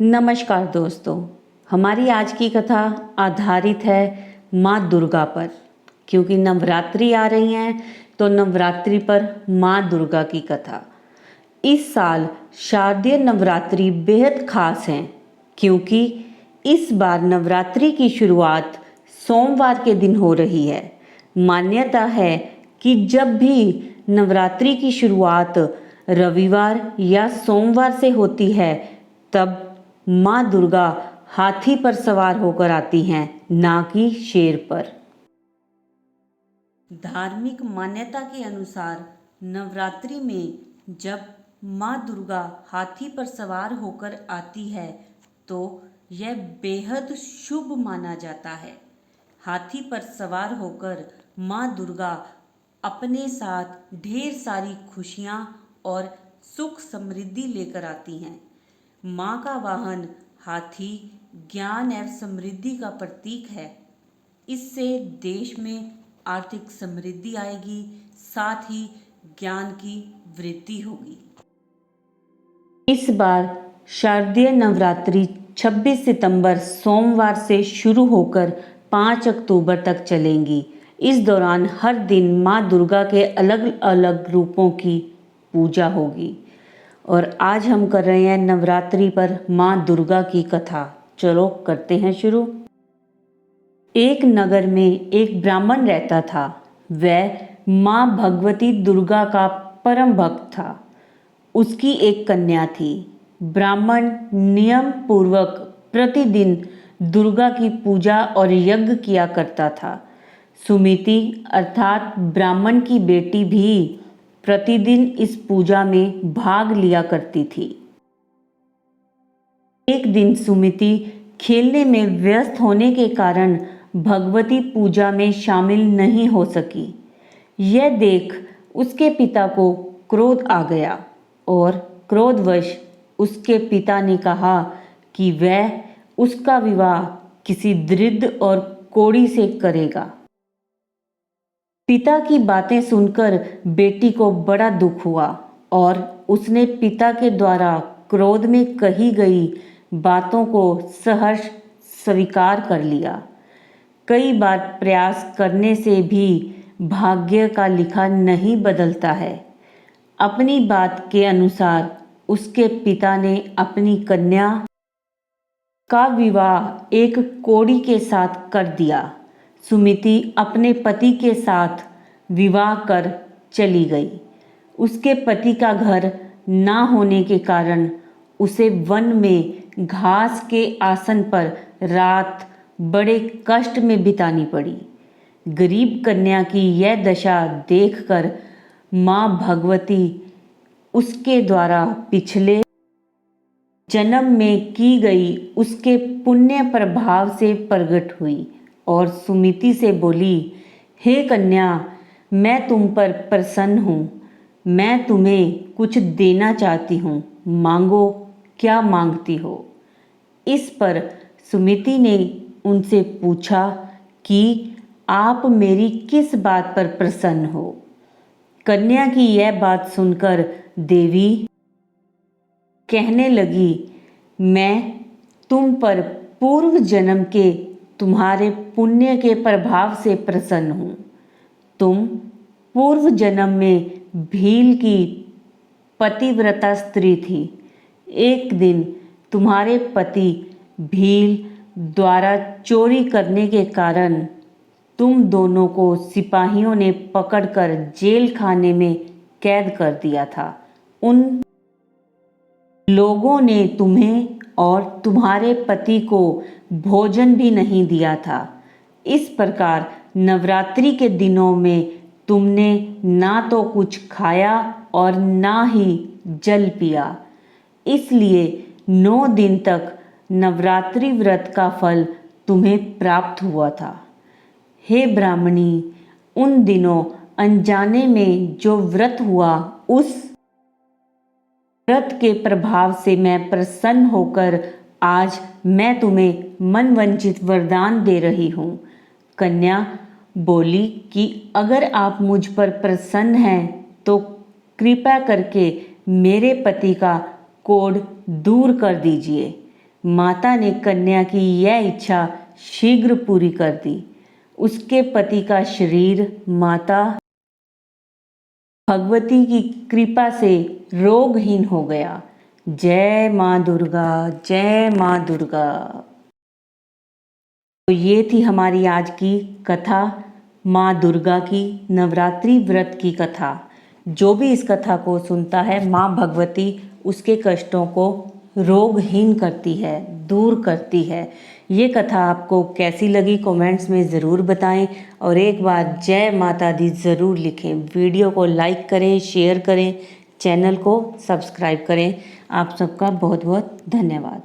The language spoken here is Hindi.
नमस्कार दोस्तों, हमारी आज की कथा आधारित है माँ दुर्गा पर। क्योंकि नवरात्रि आ रही हैं तो नवरात्रि पर माँ दुर्गा की कथा। इस साल शारदीय नवरात्रि बेहद खास हैं क्योंकि इस बार नवरात्रि की शुरुआत सोमवार के दिन हो रही है। मान्यता है कि जब भी नवरात्रि की शुरुआत रविवार या सोमवार से होती है तब माँ दुर्गा हाथी पर सवार होकर आती हैं, ना कि शेर पर। धार्मिक मान्यता के अनुसार नवरात्रि में जब माँ दुर्गा हाथी पर सवार होकर आती है तो यह बेहद शुभ माना जाता है। हाथी पर सवार होकर माँ दुर्गा अपने साथ ढेर सारी खुशियाँ और सुख समृद्धि लेकर आती हैं। माँ का वाहन हाथी ज्ञान एवं समृद्धि का प्रतीक है। इससे देश में आर्थिक समृद्धि आएगी, साथ ही ज्ञान की वृद्धि होगी। इस बार शारदीय नवरात्रि 26 सितंबर सोमवार से शुरू होकर 5 अक्टूबर तक चलेंगी। इस दौरान हर दिन माँ दुर्गा के अलग अलग रूपों की पूजा होगी। और आज हम कर रहे हैं नवरात्रि पर माँ दुर्गा की कथा। चलो करते हैं शुरू। एक नगर में एक ब्राह्मण रहता था। वह माँ भगवती दुर्गा का परम भक्त था। उसकी एक कन्या थी। ब्राह्मण नियम पूर्वक प्रतिदिन दुर्गा की पूजा और यज्ञ किया करता था। सुमिति अर्थात ब्राह्मण की बेटी भी प्रतिदिन इस पूजा में भाग लिया करती थी। एक दिन सुमिति खेलने में व्यस्त होने के कारण भगवती पूजा में शामिल नहीं हो सकी। यह देख उसके पिता को क्रोध आ गया और क्रोधवश उसके पिता ने कहा कि वह उसका विवाह किसी दृढ़ और कोढ़ी से करेगा। पिता की बातें सुनकर बेटी को बड़ा दुख हुआ और उसने पिता के द्वारा क्रोध में कही गई बातों को सहर्ष स्वीकार कर लिया। कई बार प्रयास करने से भी भाग्य का लिखा नहीं बदलता है। अपनी बात के अनुसार उसके पिता ने अपनी कन्या का विवाह एक कोढ़ी के साथ कर दिया। सुमिति अपने पति के साथ विवाह कर चली गई। उसके पति का घर ना होने के कारण उसे वन में घास के आसन पर रात बड़े कष्ट में बितानी पड़ी। गरीब कन्या की यह दशा देखकर माँ भगवती उसके द्वारा पिछले जन्म में की गई उसके पुण्य प्रभाव से प्रकट हुई और सुमिति से बोली, हे कन्या, मैं तुम पर प्रसन्न हूँ। मैं तुम्हें कुछ देना चाहती हूँ, मांगो, क्या मांगती हो। इस पर सुमिति ने उनसे पूछा कि आप मेरी किस बात पर प्रसन्न हो। कन्या की यह बात सुनकर देवी कहने लगी, मैं तुम पर पूर्व जन्म के तुम्हारे पुण्य के प्रभाव से प्रसन्न हूँ। तुम पूर्व जन्म में भील की पतिव्रता स्त्री थी। एक दिन तुम्हारे पति भील द्वारा चोरी करने के कारण तुम दोनों को सिपाहियों ने पकड़कर जेल खाने में कैद कर दिया था। उन लोगों ने तुम्हें और तुम्हारे पति को भोजन भी नहीं दिया था। इस प्रकार नवरात्रि के दिनों में तुमने ना तो कुछ खाया और ना ही जल पिया। इसलिए 9 दिन तक नवरात्रि व्रत का फल तुम्हें प्राप्त हुआ था। हे ब्राह्मणी, उन दिनों अनजाने में जो व्रत हुआ, उस व्रत के प्रभाव से मैं प्रसन्न होकर आज मैं तुम्हें मनवंचित वरदान दे रही हूँ। कन्या बोली कि अगर आप मुझ पर प्रसन्न हैं तो कृपया करके मेरे पति का कोढ़ दूर कर दीजिए। माता ने कन्या की यह इच्छा शीघ्र पूरी कर दी। उसके पति का शरीर माता भगवती की कृपा से रोगहीन हो गया। जय माँ दुर्गा, जय माँ दुर्गा। तो ये थी हमारी आज की कथा, माँ दुर्गा की नवरात्रि व्रत की कथा। जो भी इस कथा को सुनता है, माँ भगवती उसके कष्टों को रोगहीन करती है, दूर करती है। ये कथा आपको कैसी लगी कमेंट्स में ज़रूर बताएं और एक बार जय माता दी ज़रूर लिखें। वीडियो को लाइक करें, शेयर करें, चैनल को सब्सक्राइब करें। आप सबका बहुत बहुत धन्यवाद।